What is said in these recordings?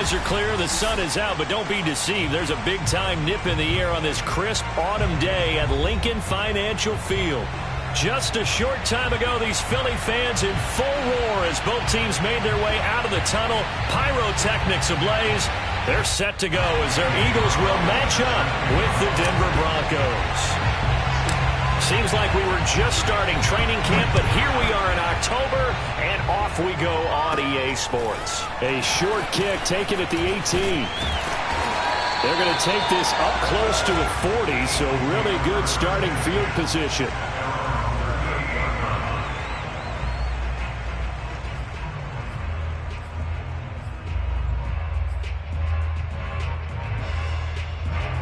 skies are clear, the sun is out, but don't be deceived. There's a big-time nip in the air on this crisp autumn day at Lincoln Financial Field. Just a short time ago, these Philly fans in full roar as both teams made their way out of the tunnel. Pyrotechnics ablaze. They're set to go as their Eagles will match up with the Denver Broncos. Seems like we were just starting training camp, but here we are in October, and off we go on EA Sports. A short kick taken at the 18. They're going to take this up close to the 40, so really good starting field position.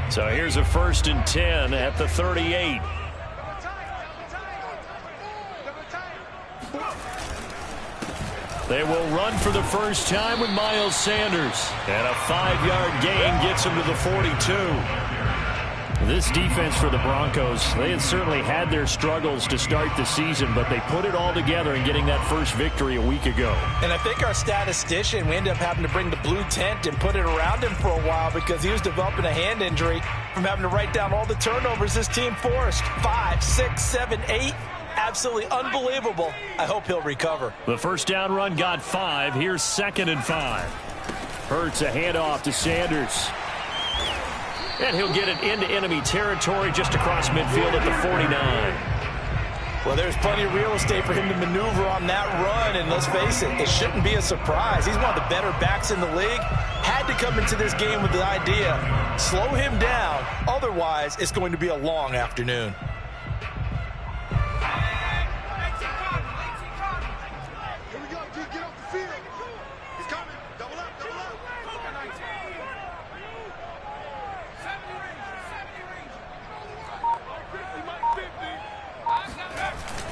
So here's a 1st and 10 at the 38. They will run for the first time with Miles Sanders. And a 5-yard gain gets him to the 42. This defense for the Broncos, they had certainly had their struggles to start the season, but they put it all together in getting that first victory a week ago. And I think our statistician, we ended up having to bring the blue tent and put it around him for a while because he was developing a hand injury from having to write down all the turnovers this team forced. 5, 6, 7, 8. Absolutely unbelievable. I hope he'll recover. The first down run got 5. Here's 2nd and 5. Hurts a handoff to Sanders. And he'll get it into enemy territory just across midfield at the 49. Well, there's plenty of real estate for him to maneuver on that run, and let's face it, it shouldn't be a surprise. He's one of the better backs in the league. Had to come into this game with the idea, slow him down, otherwise it's going to be a long afternoon.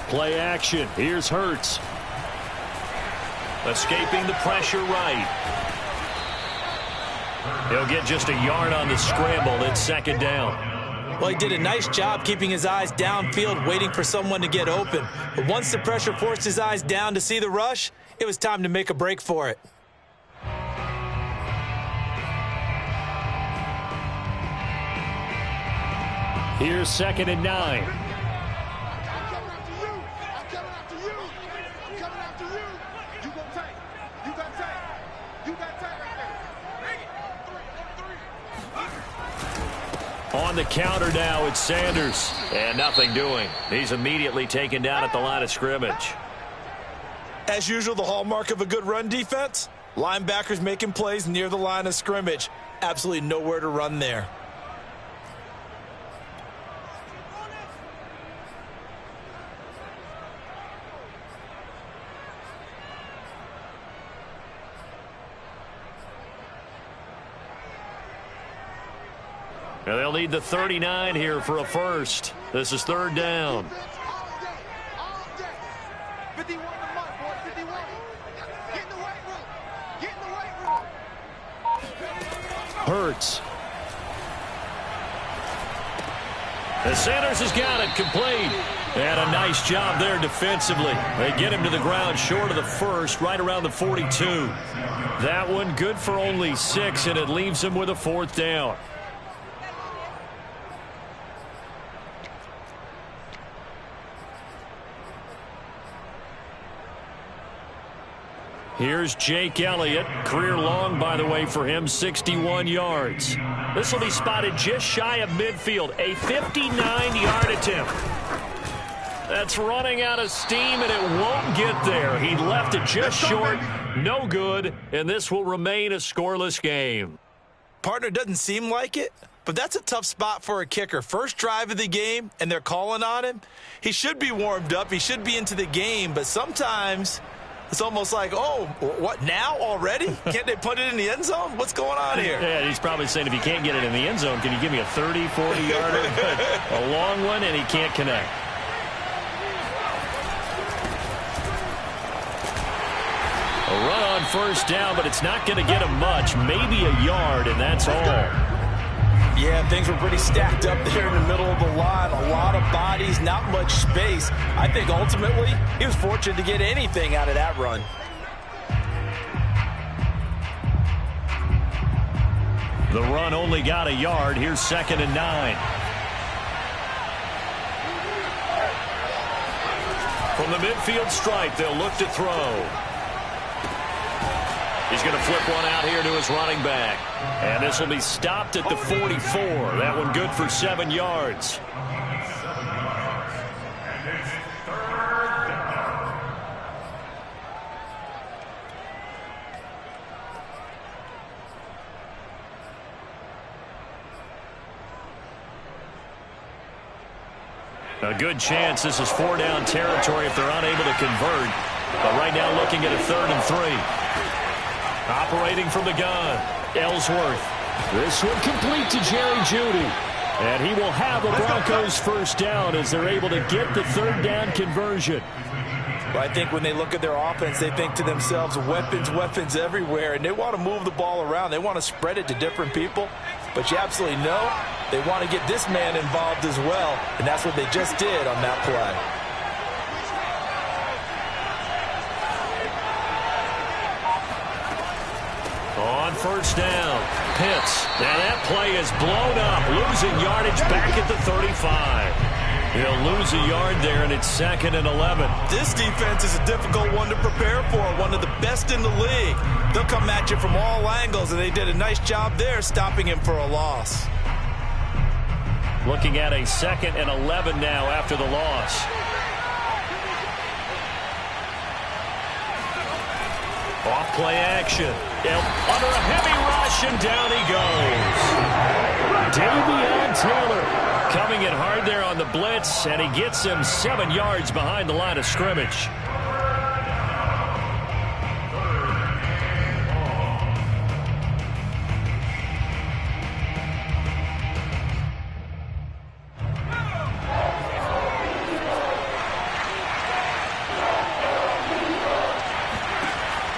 Play action. Here's Hurts. Escaping the pressure right. He'll get just a yard on the scramble. It's 2nd down. Well, he did a nice job keeping his eyes downfield, waiting for someone to get open. But once the pressure forced his eyes down to see the rush, it was time to make a break for it. Here's 2nd and 9. On the counter now, it's Sanders. And nothing doing. He's immediately taken down at the line of scrimmage. As usual, the hallmark of a good run defense, linebackers making plays near the line of scrimmage. Absolutely nowhere to run there. Now they'll need the 39 here for a first. This is 3rd down. Hurts. And Sanders has got it complete. And a nice job there defensively. They get him to the ground short of the first, right around the 42. That one good for only 6, and it leaves him with a 4th down. Here's Jake Elliott. Career long, by the way, for him, 61 yards. This will be spotted just shy of midfield. A 59-yard attempt. That's running out of steam, and it won't get there. He left it just short. No good, and this will remain a scoreless game. Partner, doesn't seem like it, but that's a tough spot for a kicker. First drive of the game, and they're calling on him. He should be warmed up. He should be into the game, but sometimes it's almost like, oh, what, now already? Can't they put it in the end zone? What's going on here? Yeah, he's probably saying if you can't get it in the end zone, can you give me a 30, 40-yarder? A long one, and he can't connect. A run on first down, but it's not going to get him much. Maybe a yard, and that's all. Yeah, things were pretty stacked up there in the middle of the line. A lot of bodies, not much space. I think ultimately he was fortunate to get anything out of that run. The run only got a yard. Here's 2nd and 9. From the midfield stripe, they'll look to throw. He's going to flip one out here to his running back. And this will be stopped at the 44. That one good for 7 yards. A good chance this is 4-down territory if they're unable to convert. But right now looking at a 3rd and 3. Operating from the gun, Ellsworth. This one complete to Jerry Jeudy. And he will have a Broncos first down as they're able to get the 3rd down conversion. Well, I think when they look at their offense, they think to themselves, weapons everywhere, and they want to move the ball around. They want to spread it to different people. But you absolutely know they want to get this man involved as well, and that's what they just did on that play. On first down, Pitts. Now that play is blown up, losing yardage back at the 35. He'll lose a yard there, and it's 2nd and 11. This defense is a difficult one to prepare for, one of the best in the league. They'll come at you from all angles, and they did a nice job there stopping him for a loss. Looking at a 2nd and 11 now after the loss. Off play action. Under a heavy rush, and down he goes. Davion Taylor coming in hard there on the blitz, and he gets him 7 yards behind the line of scrimmage.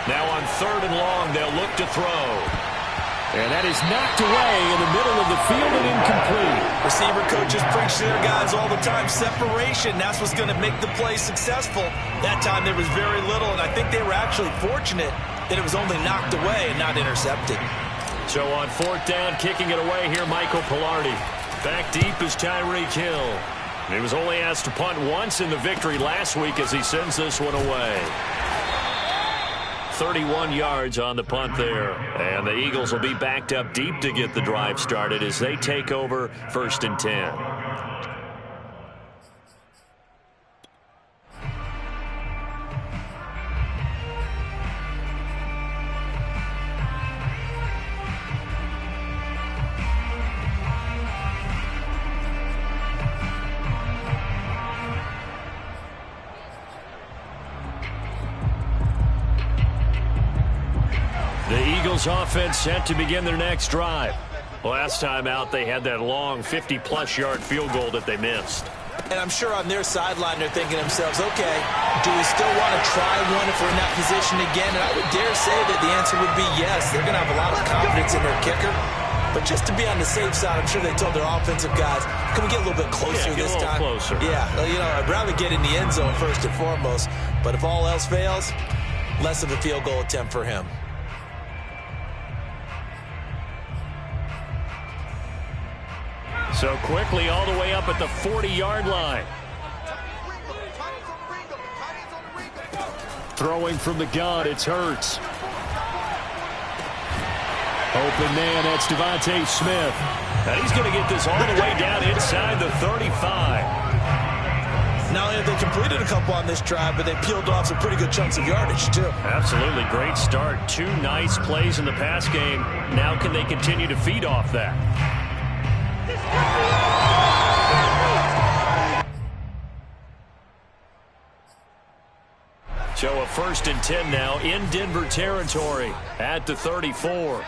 Now on 3rd and long, they'll look to throw. And that is knocked away in the middle of the field and incomplete. Receiver coaches preach to their guys all the time. Separation, that's what's going to make the play successful. That time there was very little, and I think they were actually fortunate that it was only knocked away and not intercepted. So on 4th down, kicking it away here, Michael Pilardi. Back deep is Tyreek Hill. He was only asked to punt once in the victory last week as he sends this one away. 31 yards on the punt there. And the Eagles will be backed up deep to get the drive started as they take over 1st and 10. Offense set to begin their next drive. Last time out, they had that long 50-plus yard field goal that they missed. And I'm sure on their sideline, they're thinking to themselves, okay, do we still want to try one if we're in that position again? And I would dare say that the answer would be yes. They're going to have a lot of confidence in their kicker. But just to be on the safe side, I'm sure they told their offensive guys, can we get a little bit closer this time? Closer. Yeah, you know, I'd rather get in the end zone first and foremost. But if all else fails, less of a field goal attempt for him. So quickly all the way up at the 40-yard line. Throwing from the gun, it's Hurts. Open man, that's Devontae Smith. And he's going to get this all the way down inside the 35. Not only have they completed a couple on this drive, but they peeled off some pretty good chunks of yardage, too. Absolutely. Great start. 2 nice plays in the pass game. Now can they continue to feed off that? So a 1st and 10 now in Denver territory at the 34.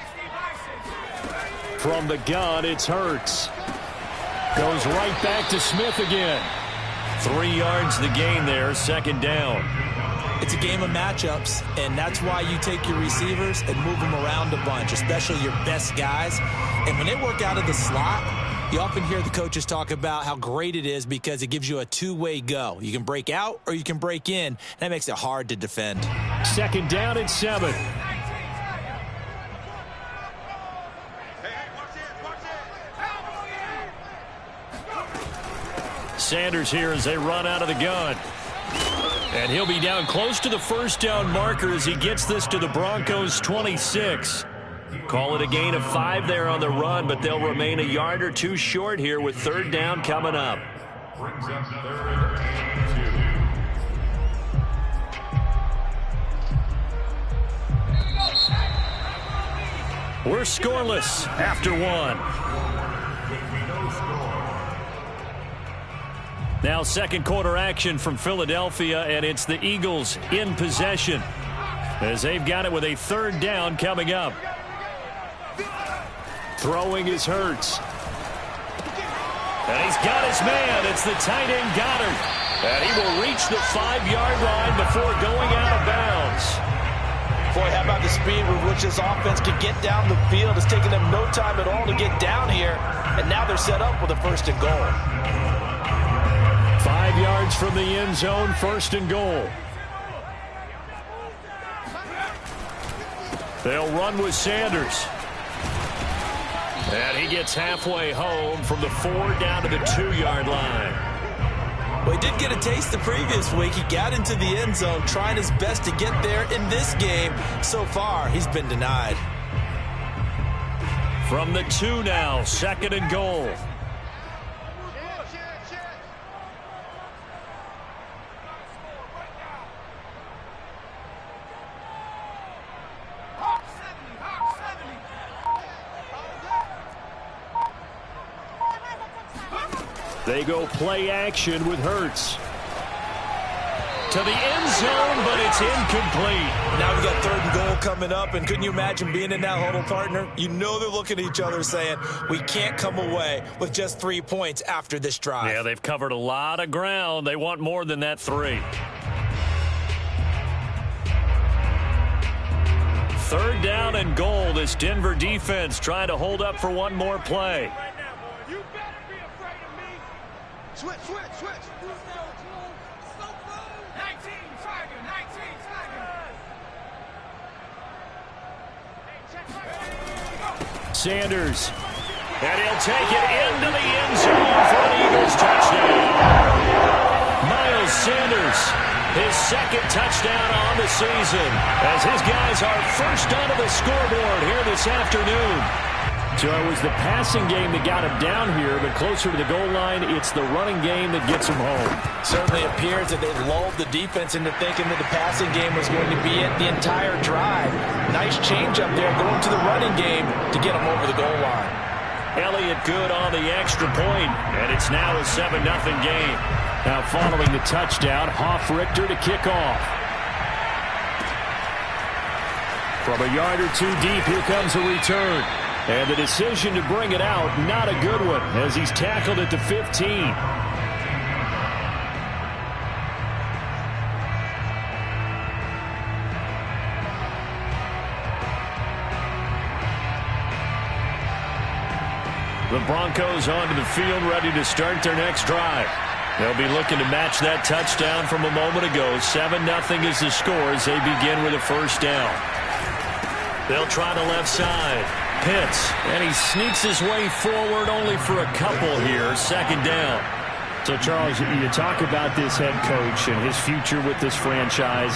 From the gun, it's Hurts. Goes right back to Smith again. 3 yards the gain there, 2nd down. It's a game of matchups, and that's why you take your receivers and move them around a bunch, especially your best guys. And when they work out of the slot, you often hear the coaches talk about how great it is because it gives you a two-way go. You can break out or you can break in. That makes it hard to defend. 2nd down and 7. Sanders here as they run out of the gun. And he'll be down close to the first down marker as he gets this to the Broncos 26. Call it a gain of 5 there on the run, but they'll remain a yard or two short here with third down coming up. Brings up third and 2. We're scoreless after one. Now second quarter action from Philadelphia, and it's the Eagles in possession as they've got it with a third down coming up. Throwing is Hurts. And he's got his man. It's the tight end Goddard. And he will reach the 5-yard line before going out of bounds. Boy, how about the speed with which this offense can get down the field? It's taken them no time at all to get down here. And now they're set up with a first and goal. 5 yards from the end zone, first and goal. They'll run with Sanders. And he gets halfway home from the 4 down to the 2-yard line. Well, he did get a taste the previous week. He got into the end zone trying his best to get there in this game. So far, he's been denied. From the 2 now, second and goal. They go play action with Hurts. To the end zone, but it's incomplete. Now we've got third and goal coming up, and couldn't you imagine being in that huddle, partner? You know they're looking at each other saying, we can't come away with just 3 points after this drive. Yeah, they've covered a lot of ground. They want more than that 3. Third down and goal. This Denver defense trying to hold up for one more play. Switch. 19, Tiger, 19, Sanders. And he'll take it into the end zone for an Eagles touchdown. Miles Sanders, his second touchdown on the season, as his guys are first onto the scoreboard here this afternoon. So it was the passing game that got him down here, but closer to the goal line, it's the running game that gets him home. Certainly appears that they've lulled the defense into thinking that the passing game was going to be it the entire drive. Nice change up there going to the running game to get him over the goal line. Elliott good on the extra point, and it's now a 7-0 game. Now following the touchdown, Hoff-Richter to kick off. From a yard or two deep, here comes a return. And the decision to bring it out, not a good one, as he's tackled at the 15. The Broncos onto the field, ready to start their next drive. They'll be looking to match that touchdown from a moment ago. 7-0 is the score as they begin with a first down. They'll try the left side. Pitts, and he sneaks his way forward only for a couple here. Second down. So, Charles, you talk about this head coach and his future with this franchise.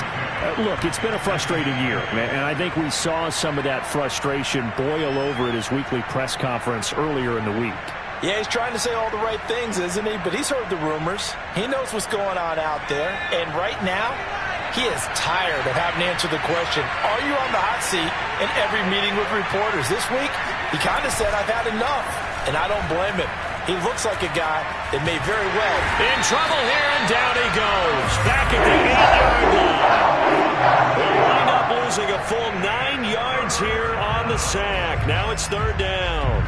Look, it's been a frustrating year, and I think we saw some of that frustration boil over at his weekly press conference earlier in the week. Yeah, he's trying to say all the right things, isn't he? But he's heard the rumors. He knows what's going on out there. And right now, he is tired of having to answer the question, are you on the hot seat in every meeting with reporters? This week, he kind of said, I've had enough. And I don't blame him. He looks like a guy that may very well. In trouble here, and down he goes. Back at the 8-yard line. They'll wind up losing a full 9 yards here on the sack. Now it's third down.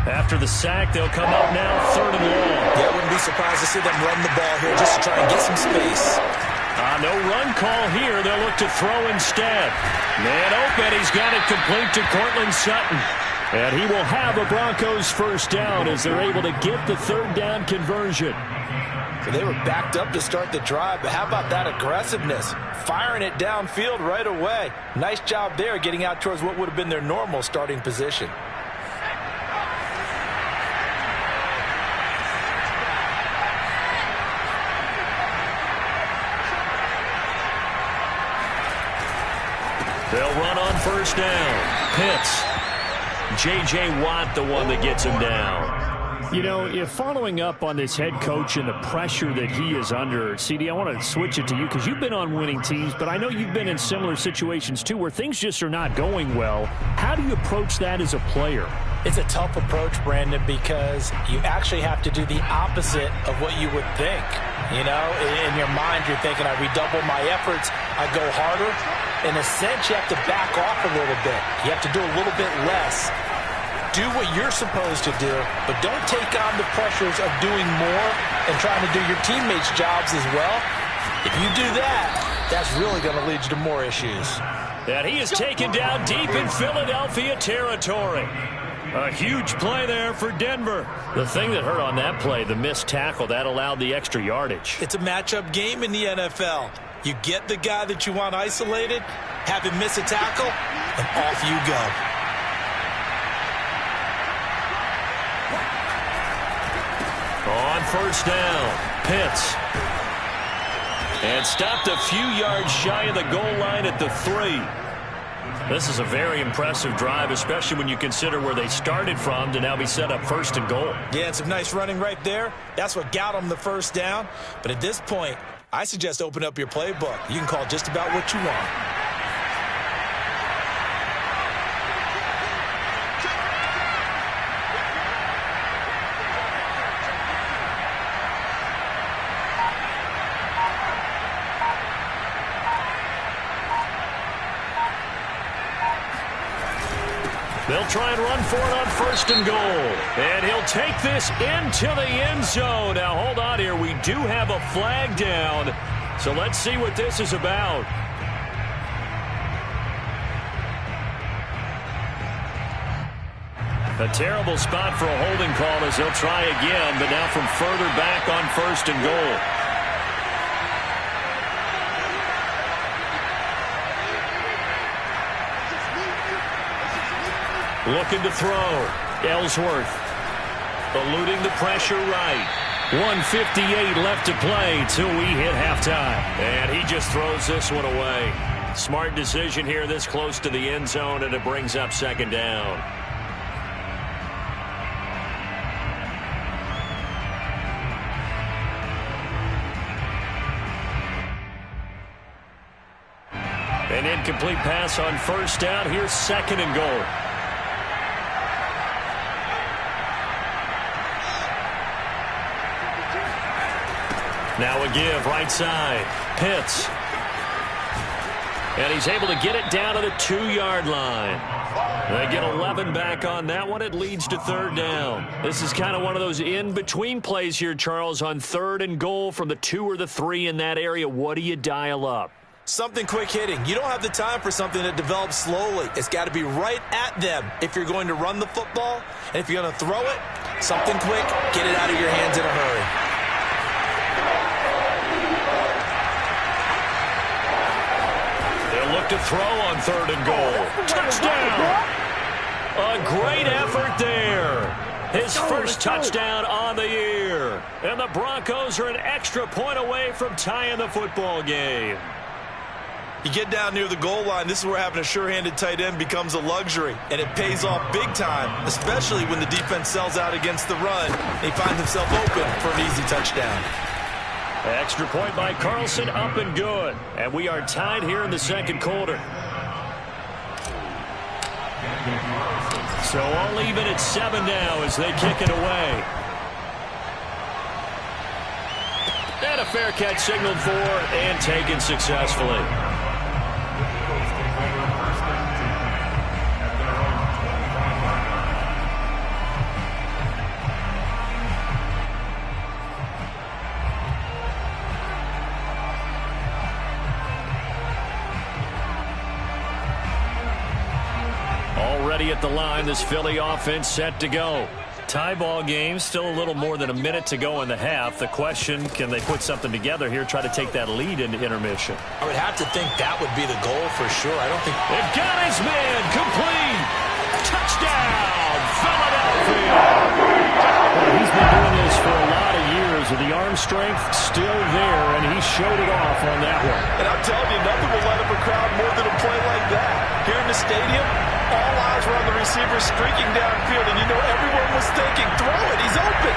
After the sack, they'll come up now, third and long. Yeah, I wouldn't be surprised to see them run the ball here just to try and get some space. No run call here. They'll look to throw instead. Man open. He's got it complete to Courtland Sutton. And he will have a Broncos first down as they're able to get the third down conversion. So they were backed up to start the drive, but how about that aggressiveness? Firing it downfield right away. Nice job there getting out towards what would have been their normal starting position. They'll run on first down. Pitts. J.J. Watt, the one that gets him down. You know, if following up on this head coach and the pressure that he is under, CD, I want to switch it to you because you've been on winning teams, but I know you've been in similar situations too where things just are not going well. How do you approach that as a player? It's a tough approach, Brandon, because you actually have to do the opposite of what you would think. You know, in your mind, you're thinking, I redouble my efforts, I go harder. In a sense, you have to back off a little bit. You have to do a little bit less. Do what you're supposed to do, but don't take on the pressures of doing more and trying to do your teammates' jobs as well. If you do that, that's really going to lead you to more issues. And he is taken down deep in Philadelphia territory. A huge play there for Denver. The thing that hurt on that play, the missed tackle, that allowed the extra yardage. It's a matchup game in the NFL. You get the guy that you want isolated, have him miss a tackle, and off you go. On first down, Pitts. And stopped a few yards shy of the goal line at the 3. This is a very impressive drive, especially when you consider where they started from to now be set up first and goal. Yeah, and some nice running right there. That's what got them the first down. But at this point, I suggest open up your playbook. You can call just about what you want. They'll try and run for it on first and goal. And he'll take this into the end zone. Now, hold on here. We do have a flag down. So let's see what this is about. A terrible spot for a holding call as they'll try again, but now from further back on first and goal. Looking to throw. Ellsworth eluding the pressure right. 1:58 left to play till we hit halftime. And he just throws this one away. Smart decision here this close to the end zone, and it brings up second down. An incomplete pass on first down. Here's second and goal. Now a give, right side. Pitts. And he's able to get it down to the 2-yard line. They get 11 back on that one. It leads to third down. This is kind of one of those in-between plays here, Charles, on third and goal from the 2 or the 3 in that area. What do you dial up? Something quick hitting. You don't have the time for something that develops slowly. It's got to be right at them if you're going to run the football. And if you're going to throw it, something quick, get it out of your hands in a hurry. To throw on third and goal. Touchdown! A great effort there. His first touchdown on the year. And the Broncos are an extra point away from tying the football game. You get down near the goal line, this is where having a sure-handed tight end becomes a luxury. And it pays off big time, especially when the defense sells out against the run. And he finds himself open for an easy touchdown. Extra point by Carlson, up and good. And we are tied here in the second quarter. So all even at 7 now as they kick it away. And a fair catch signaled for and taken successfully. At the line, this Philly offense set to go. Tie ball game, still a little more than a minute to go in the half. The question, can they put something together here, try to take that lead into intermission? I would have to think that would be the goal for sure. I don't think... It got his man, complete! Touchdown, Philadelphia! Well, he's been doing this for a lot of years, with the arm strength still there, and he showed it off on that one. And I'm telling you, nothing will light up a crowd more than a play like that. Here in the stadium, all eyes were on the receiver streaking downfield, and you know everyone was thinking, throw it, he's open.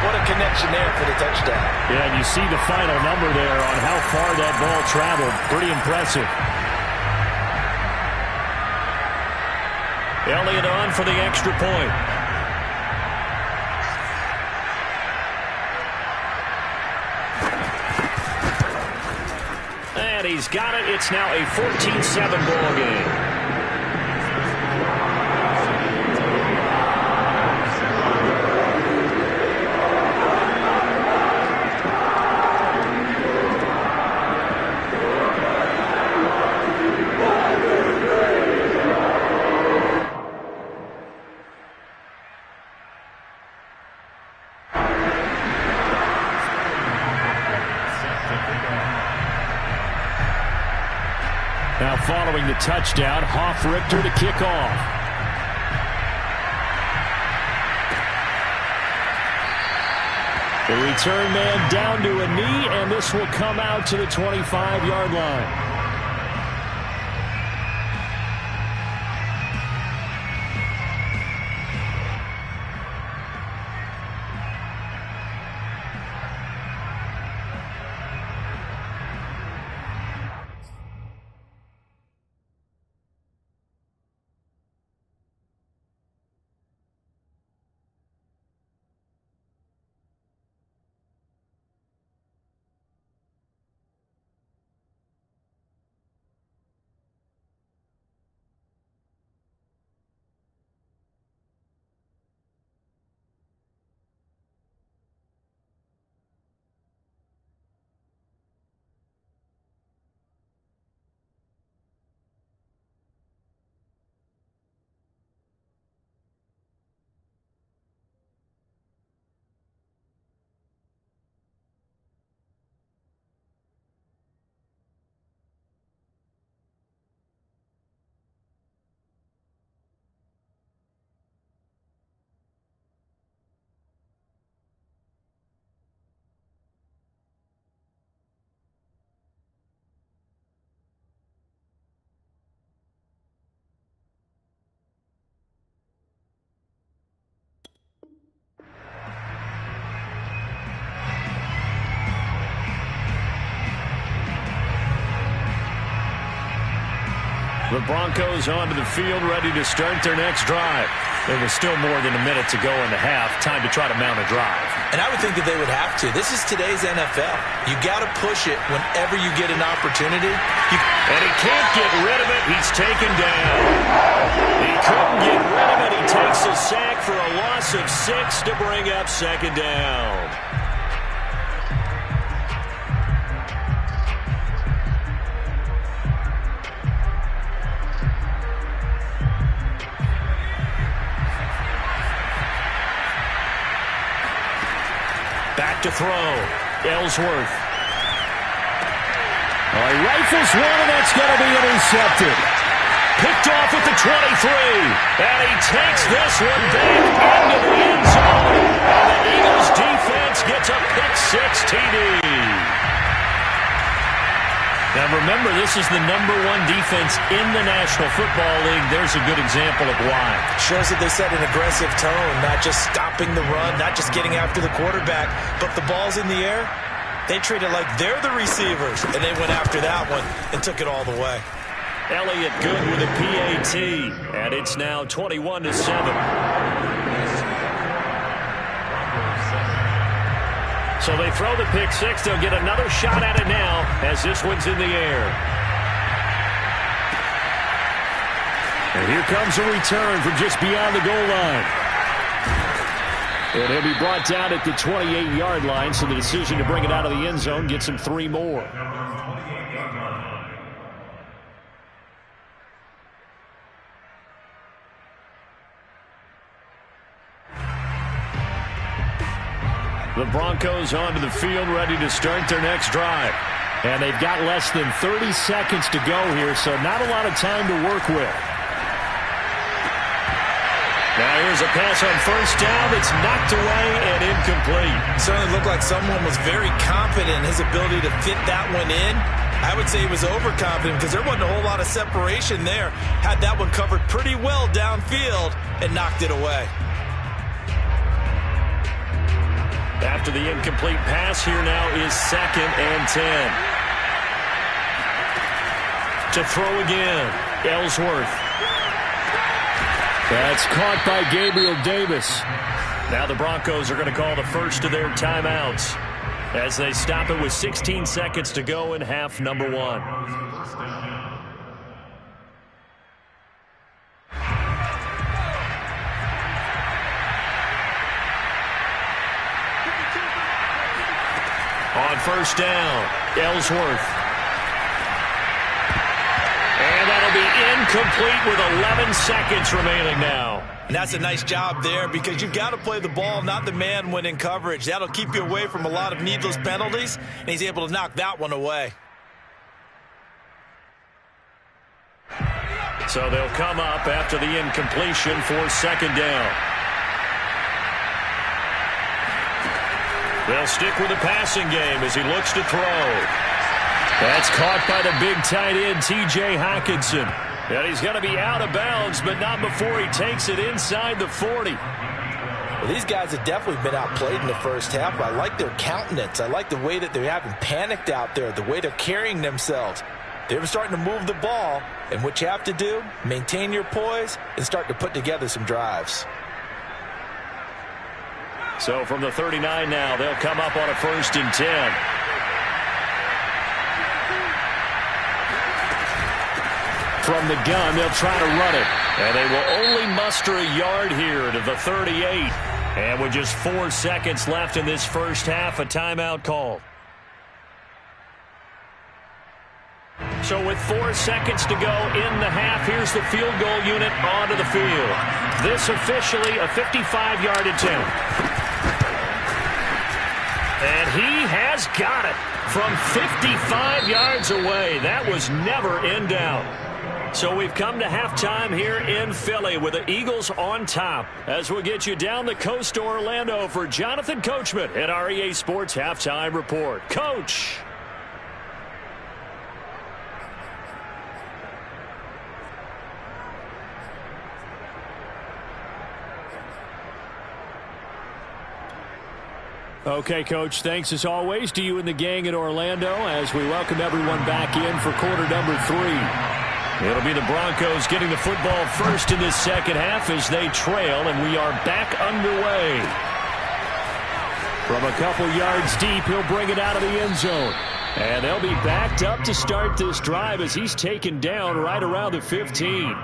What a connection there for the touchdown. Yeah, and you see the final number there on how far that ball traveled. Pretty impressive. Elliott on for the extra point. And he's got it. It's now a 14-7 ball game. Now following the touchdown, Hofrichter to kick off. The return man down to a knee, and this will come out to the 25-yard line. The Broncos onto the field, ready to start their next drive. There was still more than a minute to go in the half. Time to try to mount a drive. And I would think that they would have to. This is today's NFL. You got to push it whenever you get an opportunity. And he can't get rid of it. He's taken down. He couldn't get rid of it. He takes a sack for a loss of 6 to bring up second down. Back to throw. Ellsworth. He rifles one, and that's going to be intercepted. Picked off at the 23. And he takes this one back into the end zone. And the Eagles defense gets a pick-six TD. Now remember, this is the #1 defense in the National Football League. There's a good example of why. Shows that they set an aggressive tone, not just stopping the run, not just getting after the quarterback, but the ball's in the air. They treat it like they're the receivers, and they went after that one and took it all the way. Elliott good with a PAT, and it's now 21-7. So they throw the pick six. They'll get another shot at it now as this one's in the air. And here comes a return from just beyond the goal line. And he'll be brought down at the 28-yard line, so the decision to bring it out of the end zone gets him 3 more. The Broncos onto the field, ready to start their next drive. And they've got less than 30 seconds to go here, so not a lot of time to work with. Now here's a pass on first down that's knocked away and incomplete. Certainly looked like someone was very confident in his ability to fit that one in. I would say he was overconfident because there wasn't a whole lot of separation there. Had that one covered pretty well downfield and knocked it away. After the incomplete pass, here now is 2nd and 10. To throw again, Ellsworth. That's caught by Gabriel Davis. Now the Broncos are going to call the first of their timeouts as they stop it with 16 seconds to go in half number 1. On first down, Ellsworth. And that'll be incomplete with 11 seconds remaining now. And that's a nice job there because you've got to play the ball, not the man when in coverage. That'll keep you away from a lot of needless penalties, and he's able to knock that one away. So they'll come up after the incompletion for 2nd down. They'll stick with the passing game as he looks to throw. That's caught by the big tight end, T.J. Hockenson. And he's going to be out of bounds, but not before he takes it inside the 40. Well, these guys have definitely been outplayed in the first half. I like their countenance. I like the way that they haven't panicked out there, the way they're carrying themselves. They're starting to move the ball, and what you have to do, maintain your poise and start to put together some drives. So from the 39 now, they'll come up on a 1st and 10. From the gun, they'll try to run it. And they will only muster a yard here to the 38. And with just 4 seconds left in this first half, a timeout call. So with 4 seconds to go in the half, here's the field goal unit onto the field. This officially a 55-yard attempt. And he has got it from 55 yards away. That was never in doubt. So we've come to halftime here in Philly with the Eagles on top as we'll get you down the coast to Orlando for Jonathan Coachman at our EA Sports Halftime Report. Coach. Okay, Coach, thanks as always to you and the gang in Orlando as we welcome everyone back in for quarter number 3. It'll be the Broncos getting the football first in this second half as they trail, and we are back underway. From a couple yards deep, he'll bring it out of the end zone. And they'll be backed up to start this drive as he's taken down right around the 15.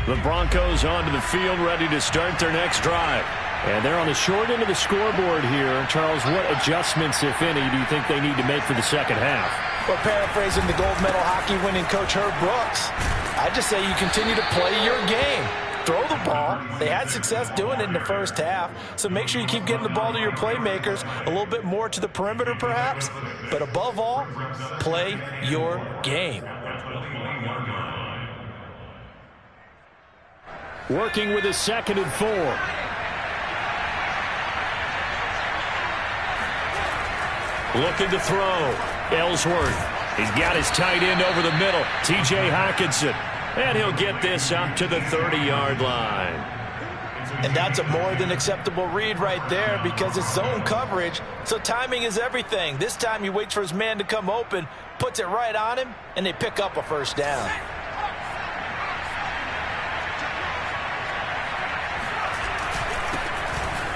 The Broncos onto the field, ready to start their next drive. And they're on the short end of the scoreboard here. Charles, what adjustments, if any, do you think they need to make for the second half? Well, paraphrasing the gold medal hockey winning coach Herb Brooks, I just say you continue to play your game. Throw the ball. They had success doing it in the first half, so make sure you keep getting the ball to your playmakers, a little bit more to the perimeter perhaps, but above all, play your game. Working with a 2nd and 4. Looking to throw. Ellsworth. He's got his tight end over the middle. T.J. Hockenson. And he'll get this up to the 30-yard line. And that's a more than acceptable read right there because it's zone coverage, so timing is everything. This time he waits for his man to come open, puts it right on him, and they pick up a first down.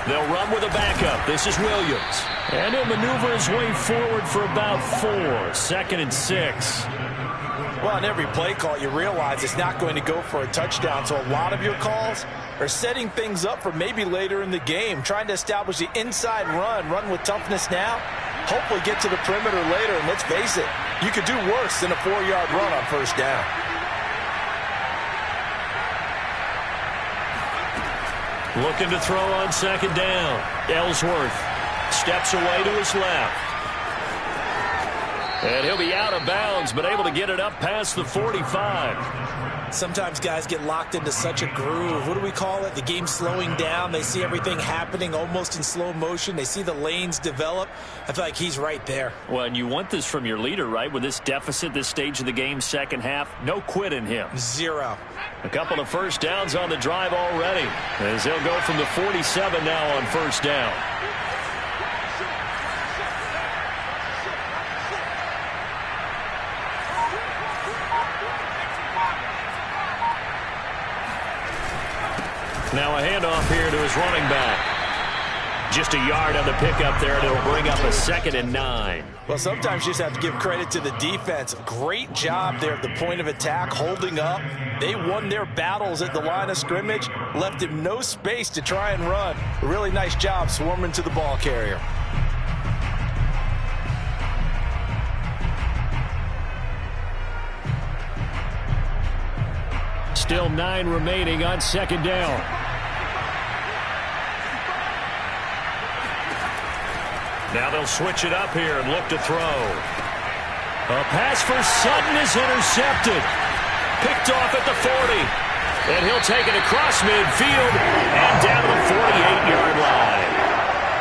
They'll run with a backup. This is Williams. And he'll maneuver his way forward for about 4. 2nd and 6. Well, on every play call, you realize it's not going to go for a touchdown, so a lot of your calls are setting things up for maybe later in the game, trying to establish the inside run with toughness now, hopefully get to the perimeter later, and let's face it, you could do worse than a 4-yard run on first down. Looking to throw on second down. Ellsworth steps away to his left. And he'll be out of bounds, but able to get it up past the 45. Sometimes guys get locked into such a groove. What do we call it? The game slowing down. They see everything happening almost in slow motion. They see the lanes develop. I feel like he's right there. Well, and you want this from your leader, right? With this deficit, this stage of the game, second half, no quit in him. Zero. A couple of first downs on the drive already, as they'll go from the 47 now on first down. Now a handoff here to his running back. Just a yard on the pickup there, and it'll bring up a 2nd and 9. Well, sometimes you just have to give credit to the defense. Great job there at the point of attack, holding up. They won their battles at the line of scrimmage, left him no space to try and run. A really nice job swarming to the ball carrier. Still 9 remaining on second down. Now they'll switch it up here and look to throw. A pass for Sutton is intercepted. Picked off at the 40. And he'll take it across midfield and down to the 48-yard line.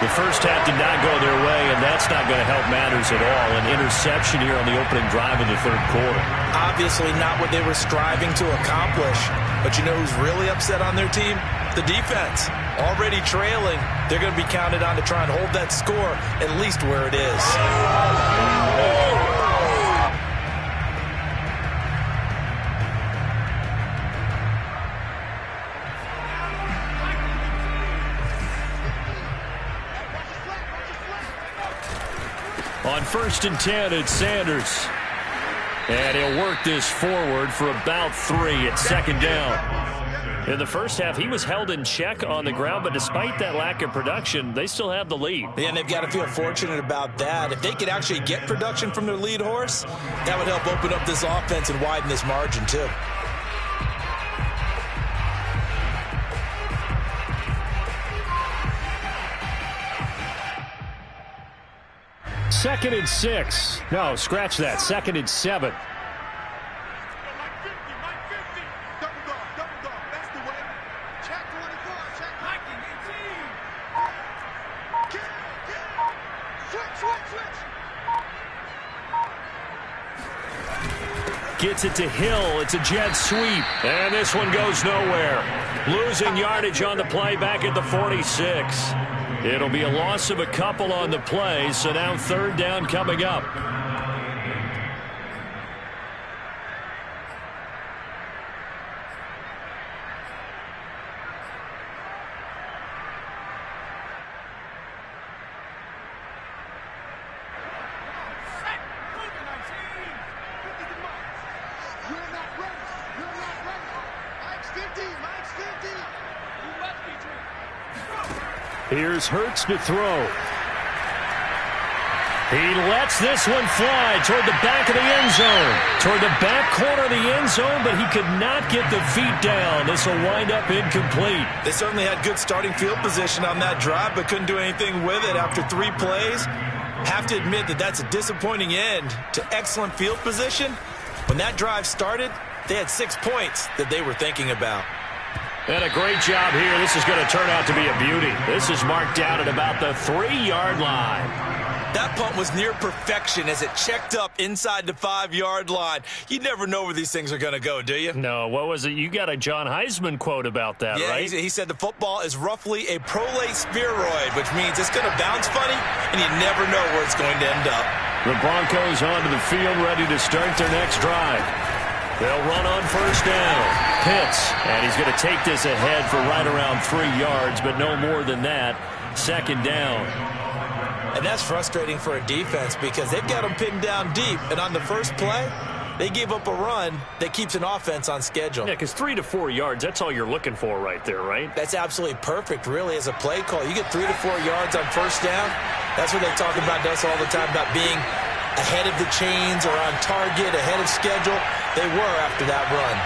The first half did not go their way, and that's not going to help matters at all. An interception here on the opening drive of the third quarter. Obviously not what they were striving to accomplish. But you know who's really upset on their team? The defense. Already trailing. They're going to be counted on to try and hold that score at least where it is. On 1st and 10, it's Sanders. And he'll work this forward for about 3 at second down. In the first half, he was held in check on the ground, but despite that lack of production, they still have the lead. Yeah, and they've got to feel fortunate about that. If they could actually get production from their lead horse, that would help open up this offense and widen this margin, too. Second and 6. No, scratch that. 2nd and 7. Gets it to Hill. It's a jet sweep. And this one goes nowhere. Losing yardage on the play back at the 46. It'll be a loss of a couple on the play, so now third down coming up. Here's Hurts to throw. He lets this one fly toward the back of the end zone. Toward the back corner of the end zone, but he could not get the feet down. This will wind up incomplete. They certainly had good starting field position on that drive, but couldn't do anything with it after 3 plays. Have to admit that that's a disappointing end to excellent field position. When that drive started, they had 6 points that they were thinking about. And a great job here. This is going to turn out to be a beauty. This is marked down at about the 3-yard line. That punt was near perfection as it checked up inside the 5-yard line. You never know where these things are going to go, do you? No, what was it? You got a John Heisman quote about that, right? Yeah, he said the football is roughly a prolate spheroid, which means it's going to bounce funny, and you never know where it's going to end up. The Broncos onto the field, ready to start their next drive. They'll run on first down. Pitts, and he's going to take this ahead for right around 3 yards, but no more than that. Second down. And that's frustrating for a defense because they've got them pinned down deep, and on the first play, they gave up a run that keeps an offense on schedule. Yeah, because 3 to 4 yards, that's all you're looking for right there, right? That's absolutely perfect, really, as a play call. You get 3 to 4 yards on first down. That's what they talk about to us all the time, about being ahead of the chains or on target, ahead of schedule. They were after that run.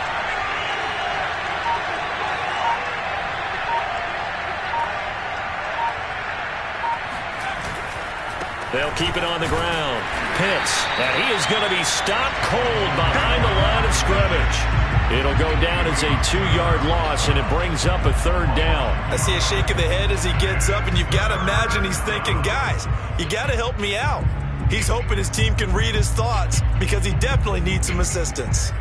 They'll keep it on the ground. Pitts, and he is going to be stopped cold behind the line of scrimmage. It'll go down as a 2-yard loss, and it brings up a 3rd down. I see a shake of the head as he gets up, and you've got to imagine he's thinking, guys, you got to help me out. He's hoping his team can read his thoughts because he definitely needs some assistance.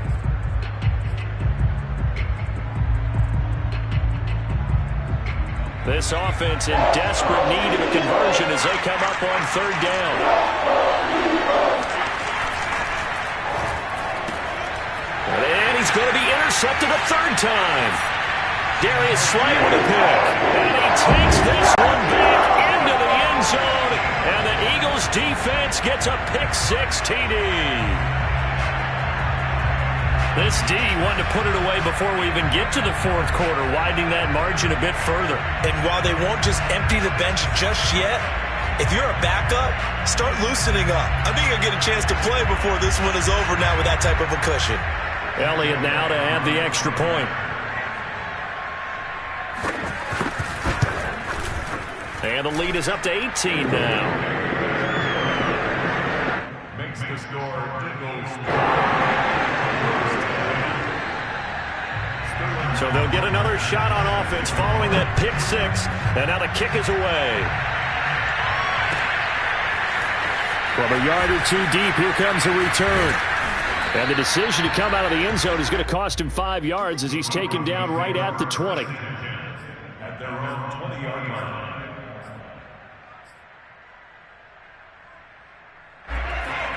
This offense in desperate need of a conversion as they come up on 3rd down. And he's going to be intercepted a 3rd time. Darius Slay with a pick. And he takes this one back into the end zone. And the Eagles defense gets a pick-6 TD. This D wanted to put it away before we even get to the 4th quarter, widening that margin a bit further. And while they won't just empty the bench just yet, if you're a backup, start loosening up. I think you'll get a chance to play before this one is over now with that type of a cushion. Elliott now to have the extra point. And the lead is up to 18 now. Makes the score Eagles. So they'll get another shot on offense following that pick-6. And now the kick is away. From a yard or 2 deep, here comes a return. And the decision to come out of the end zone is going to cost him 5 yards as he's taken down right at the 20. At their own 20-yard line.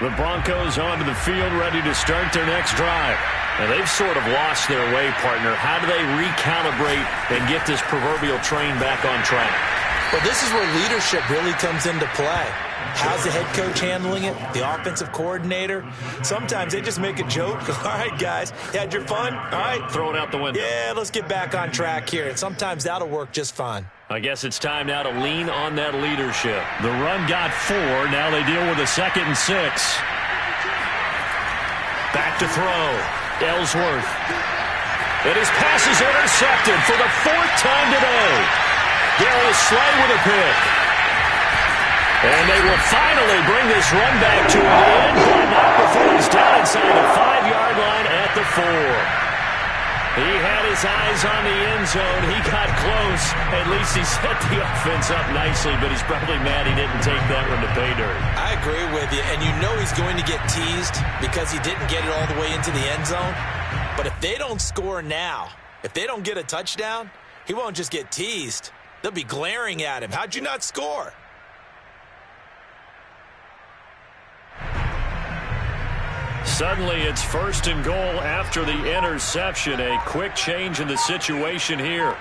The Broncos onto the field, ready to start their next drive. And they've sort of lost their way, partner. How do they recalibrate and get this proverbial train back on track? Well, this is where leadership really comes into play. How's the head coach handling it? The offensive coordinator? Sometimes they just make a joke. All right, guys, you had your fun? All right. Throw it out the window. Yeah, let's get back on track here. And sometimes that'll work just fine. I guess it's time now to lean on that leadership. The run got 4. Now they deal with a 2nd and 6. Back to throw. Ellsworth. And his pass is intercepted for the 4th time today. Darius Slay with a pick. And they will finally bring this run back to an end, but not before he's down inside the 5-yard line at the 4. He had his eyes on the end zone. He got close. At least he set the offense up nicely, but he's probably mad he didn't take that one to pay dirt. I agree with you, and you know he's going to get teased because he didn't get it all the way into the end zone. But if they don't score now, if they don't get a touchdown, he won't just get teased. They'll be glaring at him. How'd you not score? Suddenly, it's 1st and goal after the interception. A quick change in the situation here.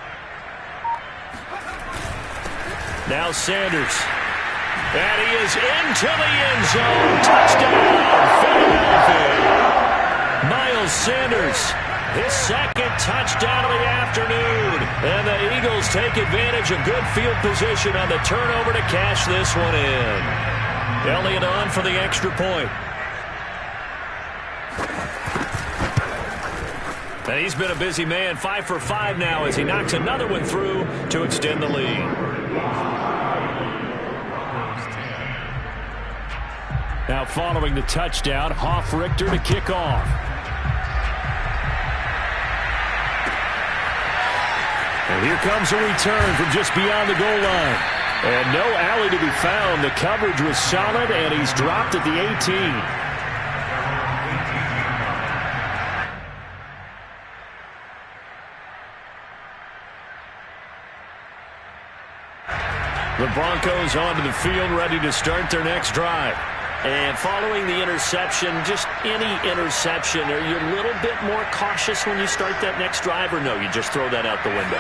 Now Sanders. And he is into the end zone. Touchdown, Philadelphia. Miles Sanders, his 2nd touchdown of the afternoon. And the Eagles take advantage of good field position on the turnover to cash this one in. Elliott on for the extra point. And he's been a busy man, 5 for 5 now as he knocks another one through to extend the lead. Now following the touchdown, Hofrichter to kick off. And here comes a return from just beyond the goal line. And no alley to be found. The coverage was solid, and he's dropped at the 18. The Broncos onto the field, ready to start their next drive. And following the interception, just any interception, are you a little bit more cautious when you start that next drive, or no, you just throw that out the window?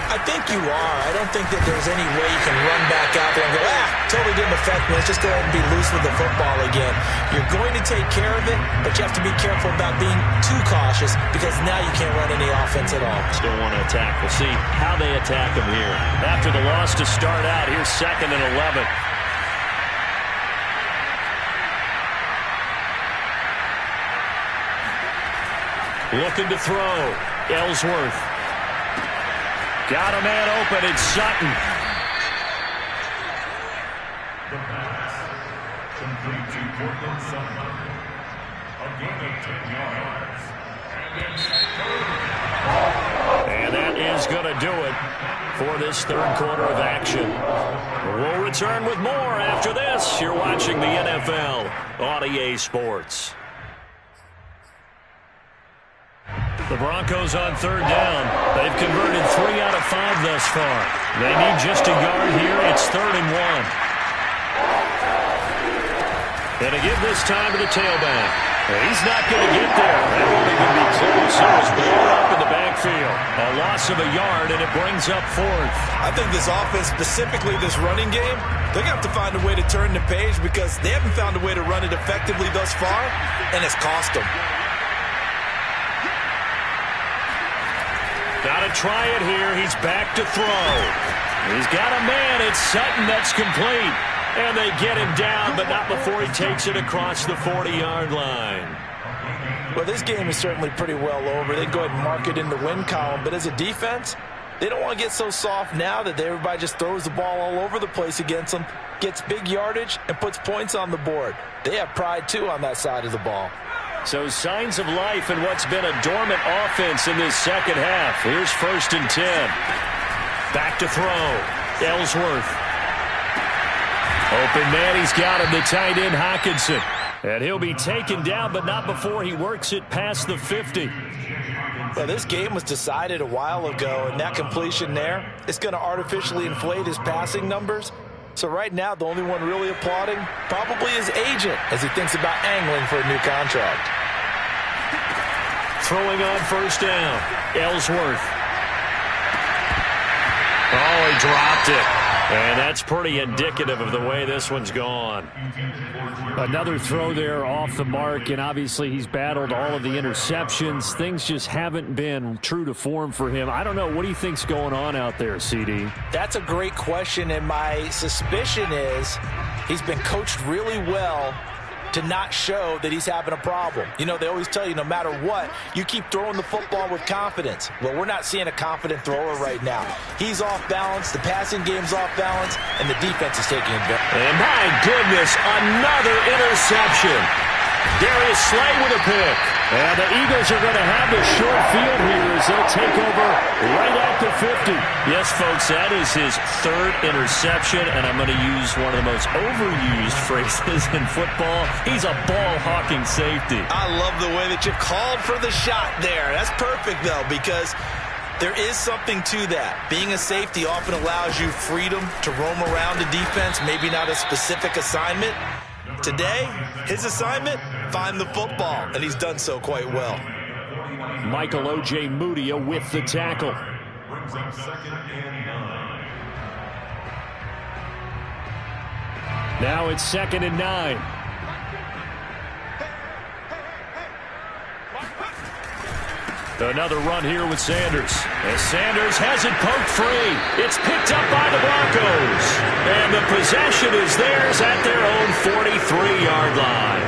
I think you are. I don't think that there's any way you can run back out there and go, totally didn't affect me. Let's just go ahead and be loose with the football again. You're going to take care of it, but you have to be careful about being too cautious because now you can't run any offense at all. Still want to attack. We'll see how they attack them here. After the loss to start out, here's 2nd and 11. Looking to throw. Ellsworth. Got a man open. It's Sutton. complete to Portland Sumner. A gain of 10 yards. And that is going to do it for this third quarter of action. We'll return with more after this. You're watching the NFL on EA Sports. The Broncos on third down. They've converted 3 out of 5 thus far. They need just a yard here. It's 3rd and 1. And to give this time to the tailback. He's not going to get there. That won't even be close. It was blown up in the backfield. A loss of a yard, and it brings up 4th. I think this offense, specifically this running game, they're going to have to find a way to turn the page because they haven't found a way to run it effectively thus far, and it's cost them. Got to try it here. He's back to throw. He's got a man. It's Sutton that's complete. And they get him down, but not before he takes it across the 40-yard line. Well, this game is certainly pretty well over. They go ahead and mark it in the win column. But as a defense, they don't want to get so soft now that everybody just throws the ball all over the place against them, gets big yardage, and puts points on the board. They have pride, too, on that side of the ball. So signs of life in what's been a dormant offense in this second half. Here's 1st and 10. Back to throw. Ellsworth. Open man, he's got him, the tight end Hockenson. And he'll be taken down, but not before he works it past the 50. Well, this game was decided a while ago, and that completion there, it's going to artificially inflate his passing numbers. So right now, the only one really applauding probably his agent as he thinks about angling for a new contract. Throwing on 1st down, Ellsworth. Oh, he dropped it. And that's pretty indicative of the way this one's gone. Another throw there off the mark, and obviously he's battled all of the interceptions. Things just haven't been true to form for him. I don't know. What do you think's going on out there, CD? That's a great question, and my suspicion is he's been coached really well to not show that he's having a problem. You know, they always tell you no matter what, you keep throwing the football with confidence. Well, we're not seeing a confident thrower right now. He's off balance, the passing game's off balance, and the defense is taking advantage. And my goodness, another interception. Darius Slay with a pick. And the Eagles are going to have the short field here as they'll take over right at the 50. Yes, folks, that is his 3rd interception, and I'm going to use one of the most overused phrases in football. He's a ball-hawking safety. I love the way that you called for the shot there. That's perfect, though, because there is something to that. Being a safety often allows you freedom to roam around the defense, maybe not a specific assignment. Today, his assignment, find the football, and he's done so quite well. Michael O.J. Mudia with the tackle. Brings up 2nd and 9. Now it's 2nd and 9. Another run here with Sanders. As Sanders has it poked free. It's picked up by the Broncos. And the possession is theirs at their own 43-yard line.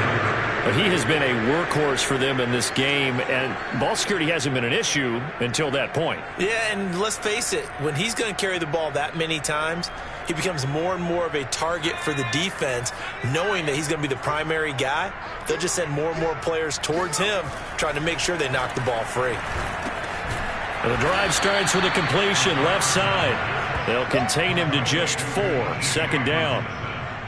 He has been a workhorse for them in this game, and ball security hasn't been an issue until that point. Yeah, and let's face it, when he's going to carry the ball that many times, he becomes more and more of a target for the defense, knowing that he's going to be the primary guy. They'll just send more and more players towards him, trying to make sure they knock the ball free. The drive starts with a completion, left side. They'll contain him to just 4, 2nd down.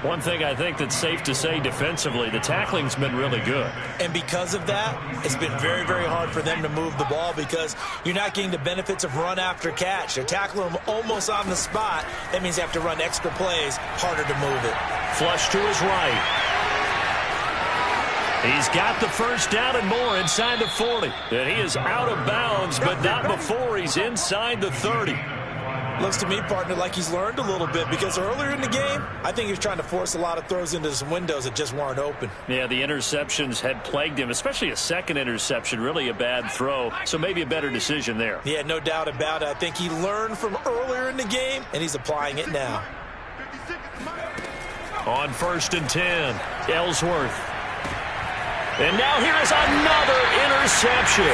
One thing I think that's safe to say defensively, the tackling's been really good. And because of that, it's been very, very hard for them to move the ball because you're not getting the benefits of run after catch. They're tackling them almost on the spot. That means they have to run extra plays, harder to move it. Flush to his right. He's got the 1st down and more inside the 40. And he is out of bounds, but not before he's inside the 30. Looks to me, partner, like he's learned a little bit because earlier in the game, I think he was trying to force a lot of throws into some windows that just weren't open. Yeah, the interceptions had plagued him, especially a 2nd interception, really a bad throw. So maybe a better decision there. Yeah, no doubt about it. I think he learned from earlier in the game, and he's applying it now. On 1st and 10, Ellsworth. And now here is another interception.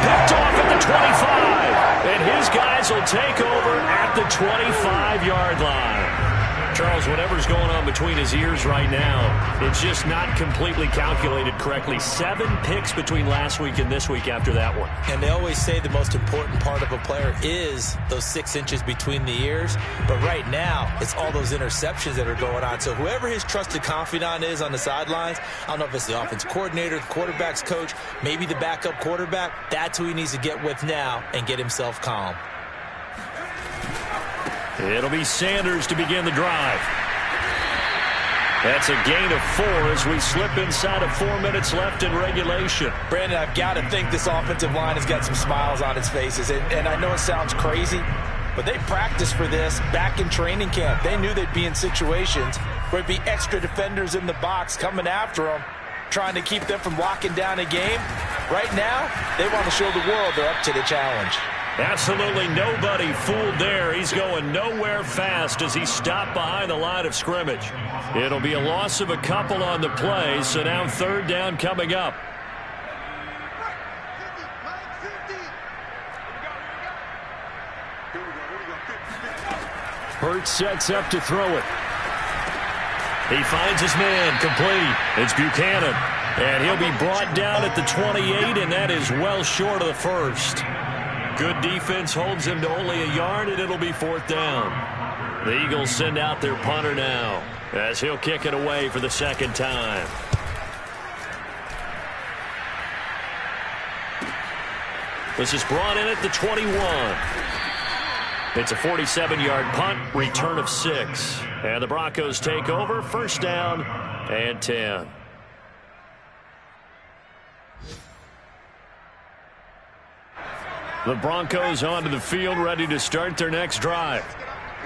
Picked off at the 25. And his guys will take over at the 25-yard line. Charles, whatever's going on between his ears right now, it's just not completely calculated correctly. 7 picks between last week and this week after that one. And they always say the most important part of a player is those 6 inches between the ears. But right now, it's all those interceptions that are going on. So whoever his trusted confidant is on the sidelines, I don't know if it's the offense coordinator, the quarterback's coach, maybe the backup quarterback, that's who he needs to get with now and get himself calm. It'll be Sanders to begin the drive. That's a gain of 4 as we slip inside of 4 minutes left in regulation. Brandon, I've got to think this offensive line has got some smiles on its faces. And I know it sounds crazy, but they practiced for this back in training camp. They knew they'd be in situations where it'd be extra defenders in the box coming after them, trying to keep them from locking down a game. Right now, they want to show the world they're up to the challenge. Absolutely nobody fooled there. He's going nowhere fast as he stopped behind the line of scrimmage. It'll be a loss of a couple on the play, so now 3rd down coming up. Hurts sets up to throw it. He finds his man complete. It's Buchanan, and he'll be brought down at the 28, and that is well short of the first. Good defense holds him to only a yard, and it'll be 4th down. The Eagles send out their punter now as he'll kick it away for the 2nd time. This is brought in at the 21. It's a 47-yard punt, return of 6. And the Broncos take over, 1st down and 10. The Broncos onto the field, ready to start their next drive.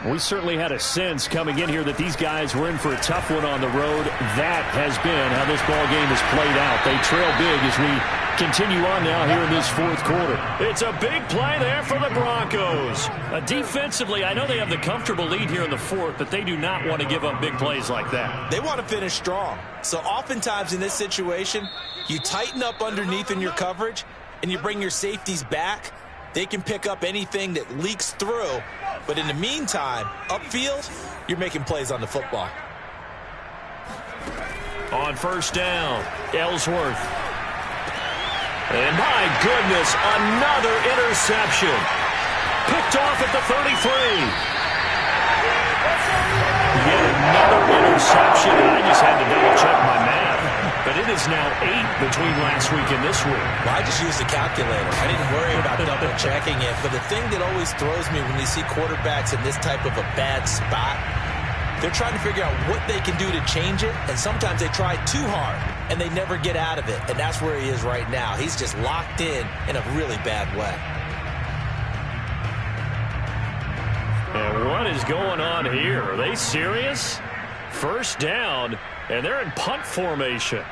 We certainly had a sense coming in here that these guys were in for a tough one on the road. That has been how this ball game has played out. They trail big as we continue on now here in this 4th quarter. It's a big play there for the Broncos. Defensively, I know they have the comfortable lead here in the 4th, but they do not want to give up big plays like that. They want to finish strong. So oftentimes in this situation, you tighten up underneath in your coverage and you bring your safeties back. They can pick up anything that leaks through. But in the meantime, upfield, you're making plays on the football. On 1st down, Ellsworth. And my goodness, another interception. Picked off at the 33. Yet another interception. I just had to double-check my math. But it is now 8 between last week and this week. Well, I just used the calculator. I didn't worry about double-checking it. But the thing that always throws me when you see quarterbacks in this type of a bad spot, they're trying to figure out what they can do to change it. And sometimes they try too hard, and they never get out of it. And that's where he is right now. He's just locked in a really bad way. And what is going on here? Are they serious? 1st down, and they're in punt formation.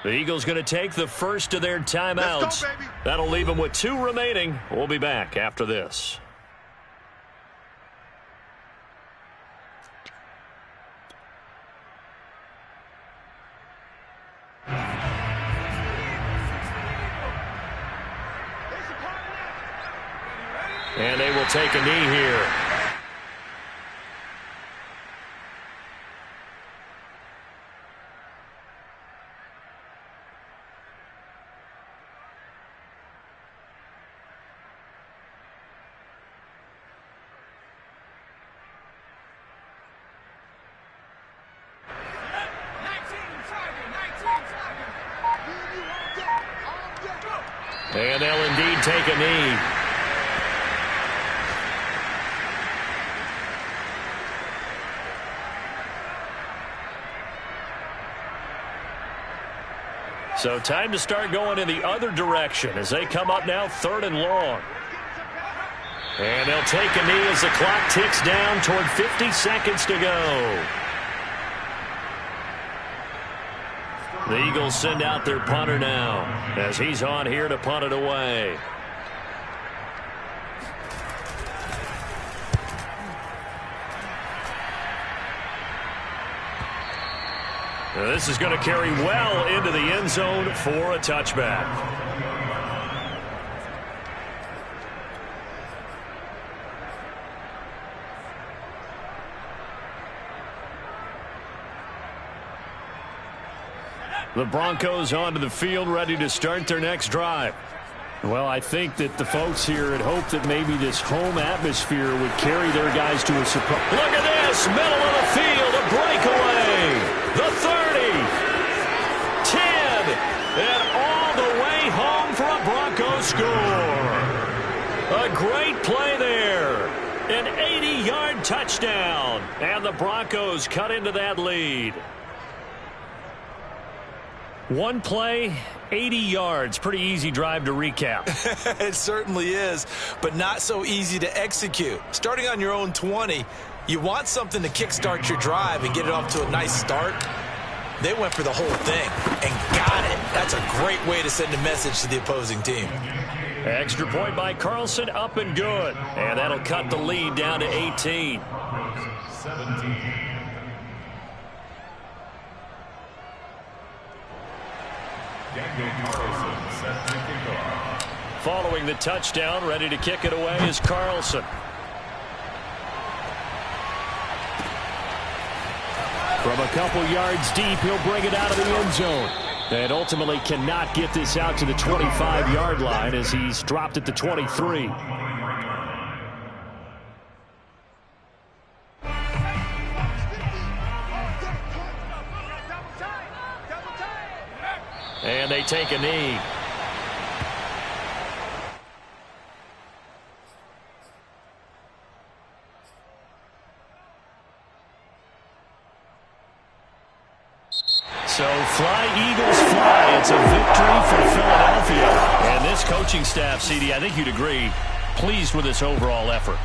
The Eagles going to take the first of their timeouts. That'll leave them with 2 remaining. We'll be back after this. And they will take a knee here. And they'll indeed take a knee. So time to start going in the other direction as they come up now 3rd and long. And they'll take a knee as the clock ticks down toward 50 seconds to go. The Eagles send out their punter now as he's on here to punt it away. Now this is going to carry well into the end zone for a touchback. The Broncos onto the field, ready to start their next drive. Well, I think that the folks here had hoped that maybe this home atmosphere would carry their guys to a surprise. Look at this, middle of the field, a breakaway. The 30, 10, and all the way home for a Broncos score. A great play there. An 80-yard touchdown, and the Broncos cut into that lead. One play, 80 yards. Pretty easy drive to recap. It certainly is, but not so easy to execute. Starting on your own 20, you want something to kickstart your drive and get it off to a nice start. They went for the whole thing and got it. That's a great way to send a message to the opposing team. Extra point by Carlson, up and good. And that'll cut the lead down to 18. 17. Daniel Carlson set to kick off. Following the touchdown, ready to kick it away is Carlson. From a couple yards deep, he'll bring it out of the end zone. And ultimately cannot get this out to the 25-yard line as he's dropped at the 23. And they take a knee. So fly, Eagles, fly. It's a victory for Philadelphia. And this coaching staff, CD, I think you'd agree, pleased with this overall effort.